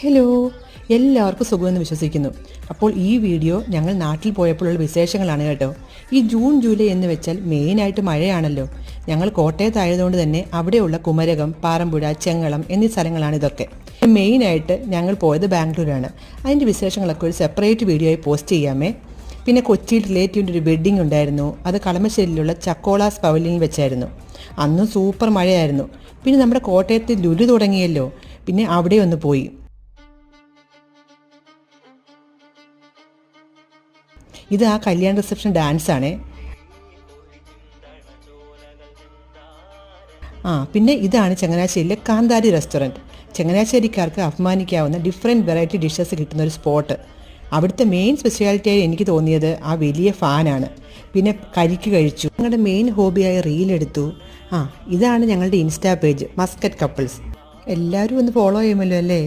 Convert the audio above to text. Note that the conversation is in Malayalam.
ഹലോ, എല്ലാവർക്കും സുഖമെന്ന് വിശ്വസിക്കുന്നു. അപ്പോൾ ഈ വീഡിയോ ഞങ്ങൾ നാട്ടിൽ പോയപ്പോഴുള്ള വിശേഷങ്ങളാണ് കേട്ടോ. ഈ ജൂൺ ജൂലൈ എന്ന് വെച്ചാൽ മെയിനായിട്ട് മഴയാണല്ലോ. ഞങ്ങൾ കോട്ടയത്തായതുകൊണ്ട് തന്നെ അവിടെയുള്ള കുമരകം, പാറമ്പുഴ, ചെങ്ങളം എന്നീ സ്ഥലങ്ങളാണ് ഇതൊക്കെ. മെയിനായിട്ട് ഞങ്ങൾ പോയത് ബാംഗ്ലൂരാണ്. അതിൻ്റെ വിശേഷങ്ങളൊക്കെ ഒരു സെപ്പറേറ്റ് വീഡിയോ ആയി പോസ്റ്റ് ചെയ്യാമേ. പിന്നെ കൊച്ചിയിൽ റിലേറ്റീവിൻ്റെ ഒരു വെഡ്ഡിംഗ് ഉണ്ടായിരുന്നു. അത് കളമശ്ശേരിയിലുള്ള ചക്കോളാസ് പവലിയനിൽ വെച്ചായിരുന്നു. അന്നും സൂപ്പർ മഴയായിരുന്നു. പിന്നെ നമ്മുടെ കോട്ടയത്ത് ലുലു തുടങ്ങിയല്ലോ, പിന്നെ അവിടെ ഒന്ന് പോയി. ഇത് ആ കല്യാൺ റിസപ്ഷൻ ഡാൻസ് ആണേ. പിന്നെ ഇതാണ് ചങ്ങനാശ്ശേരിയിലെ കാന്താരി റെസ്റ്റോറൻറ്റ്. ചങ്ങനാശ്ശേരിക്കാർക്ക് അഭിമാനിക്കാവുന്ന ഡിഫറെൻറ്റ് വെറൈറ്റി ഡിഷസ് കിട്ടുന്ന ഒരു സ്പോട്ട്. അവിടുത്തെ മെയിൻ സ്പെഷ്യാലിറ്റിയായി എനിക്ക് തോന്നിയത് ആ വലിയ ഫാനാണ്. പിന്നെ കരിക്ക് കഴിച്ചു. ഞങ്ങളുടെ മെയിൻ ഹോബിയായ റീലെടുത്തു. ഇതാണ് ഞങ്ങളുടെ ഇൻസ്റ്റാ പേജ് മസ്കറ്റ് കപ്പിൾസ്. എല്ലാവരും ഒന്ന് ഫോളോ ചെയ്യുമല്ലോ അല്ലേ.